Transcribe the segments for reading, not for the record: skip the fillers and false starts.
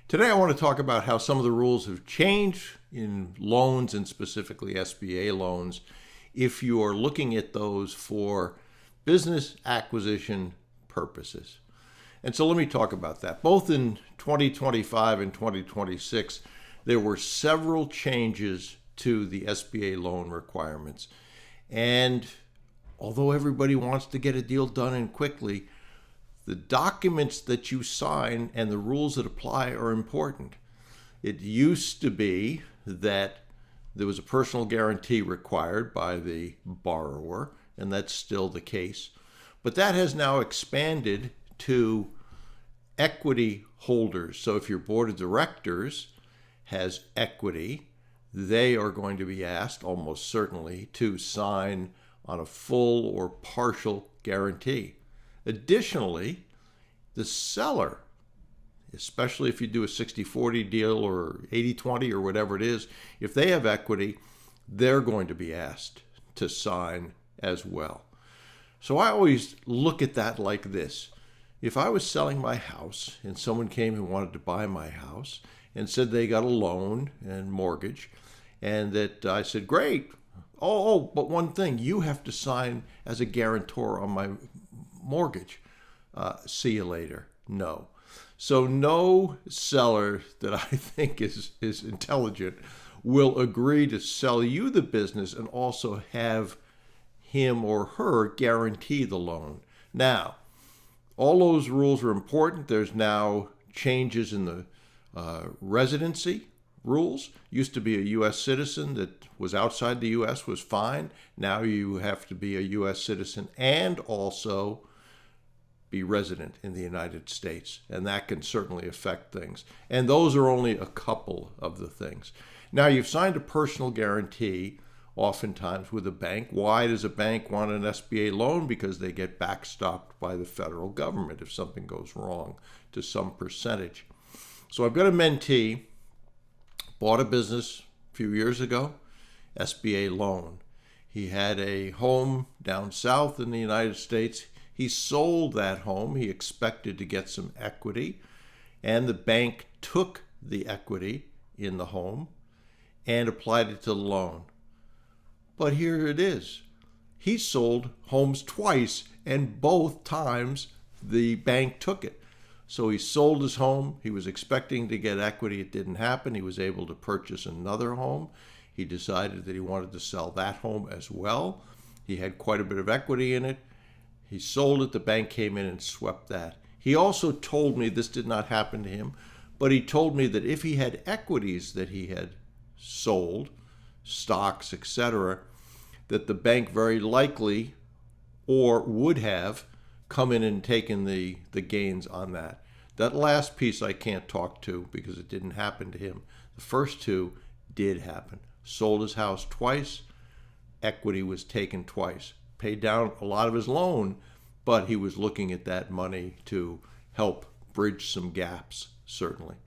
Today I want to talk about how some of the rules have changed in loans and specifically SBA loans if you are looking at those for business acquisition purposes. And so let me talk about that. Both in 2025 and 2026, there were several changes to the SBA loan requirements. And although everybody wants to get a deal done and quickly, the documents that you sign and the rules that apply are important. It used to be that there was a personal guarantee required by the borrower, and that's still the case. But that has now expanded to equity holders. So if your board of directors has equity, they are going to be asked almost certainly to sign on a full or partial guarantee. Additionally, the seller, especially if you do a 60-40 deal or 80-20 or whatever it is, if they have equity, they're going to be asked to sign as well. So I always look at that like this. If I was selling my house and someone came and wanted to buy my house and said they got a loan and mortgage, and that I said, great, but one thing, you have to sign as a guarantor on my mortgage. See you later. No. So no seller that I think is intelligent will agree to sell you the business and also have him or her guarantee the loan. Now, all those rules are important. There's now changes in the residency rules. Used to be a U.S. citizen that was outside the U.S. was fine. Now you have to be a U.S. citizen and also be resident in the United States, and that can certainly affect things. And those are only a couple of the things. Now, you've signed a personal guarantee, oftentimes with a bank. Why does a bank want an SBA loan? Because they get backstopped by the federal government if something goes wrong to some percentage. So I've got a mentee, bought a business a few years ago, SBA loan. He had a home down south in the United States. He sold that home. He expected to get some equity, and the bank took the equity in the home and applied it to the loan. But here it is. He sold homes twice, and both times the bank took it. So he sold his home. He was expecting to get equity. It didn't happen. He was able to purchase another home. He decided that he wanted to sell that home as well. He had quite a bit of equity in it. He sold it. The bank came in and swept that. He also told me, this did not happen to him, but he told me that if he had equities that he had sold, stocks, etc., that the bank very likely or would have come in and taken the gains on that. That last piece I can't talk to because it didn't happen to him. The first two did happen. Sold his house twice. Equity was taken twice. Paid down a lot of his loan, but he was looking at that money to help bridge some gaps, certainly.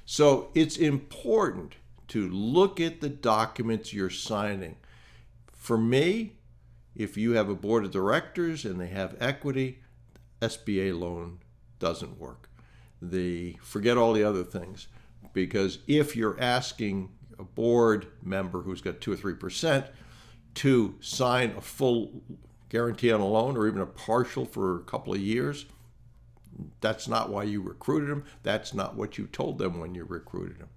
So it's important to look at the documents you're signing. For me, if you have a board of directors and they have equity, SBA loan doesn't work. Forget all the other things, because if you're asking a board member who's got 2 or 3% to sign a full guarantee on a loan or even a partial for a couple of years, that's not why you recruited them. That's not what you told them when you recruited them.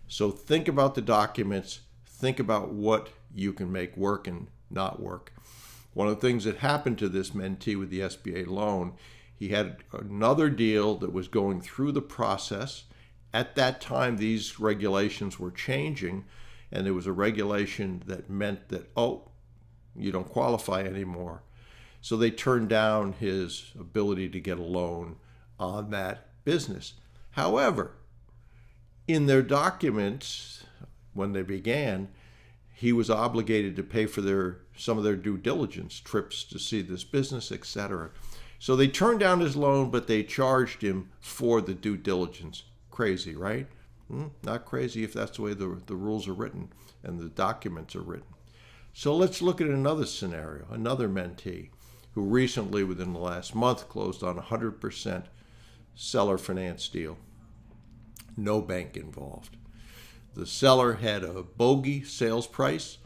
So think about the documents. Think about what you can make work and not work. One of the things that happened to this mentee with the SBA loan, he had another deal that was going through the process. At that time, these regulations were changing, and there was a regulation that meant that, you don't qualify anymore. So they turned down his ability to get a loan on that business. However, in their documents, when they began, he was obligated to pay for some of their due diligence, trips to see this business, etc. So they turned down his loan, but they charged him for the due diligence. Crazy, right? Not crazy if that's the way the rules are written and the documents are written. So let's look at another scenario, another mentee who recently, within the last month, closed on a 100% seller finance deal. no bank involved. The seller had a bogey sales price.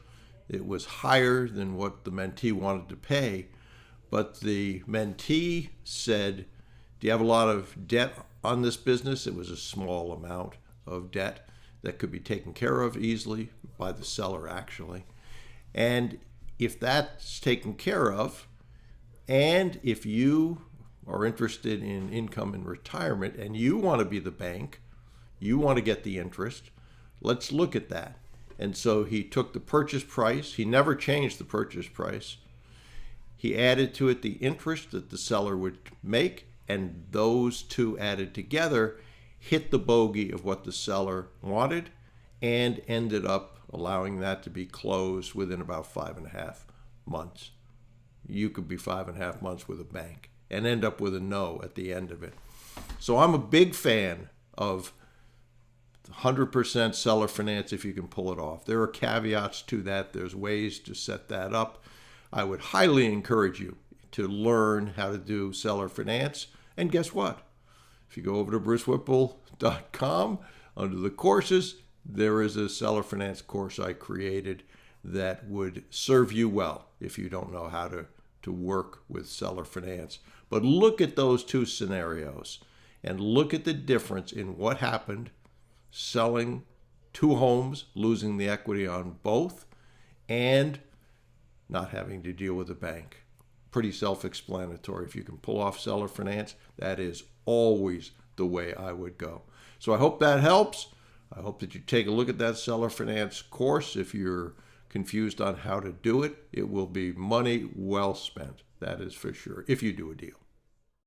It was higher than what the mentee wanted to pay, but the mentee said, do you have a lot of debt on this business? It was a small amount of debt that could be taken care of easily by the seller, actually. And if that's taken care of, and if you are interested in income and retirement and you want to be the bank, you want to get the interest, let's look at that. And so he took the purchase price. He never changed the purchase price. He added to it the interest that the seller would make, and those two added together hit the bogey of what the seller wanted and ended up allowing that to be closed within about 5.5 months. You could be 5.5 months with a bank and end up with a no at the end of it. So I'm a big fan of 100% seller finance if you can pull it off. There are caveats to that. There's ways to set that up. I would highly encourage you to learn how to do seller finance. And guess what? If you go over to brucewhipple.com, under the courses, there is a seller finance course I created that would serve you well if you don't know how to work with seller finance. But look at those two scenarios and look at the difference in what happened selling 2 homes, losing the equity on both, and not having to deal with a bank. Pretty self-explanatory. If you can pull off seller finance, that is always the way I would go. So I hope that helps. I hope that you take a look at that seller finance course. If you're confused on how to do it, it will be money well spent. That is for sure, if you do a deal.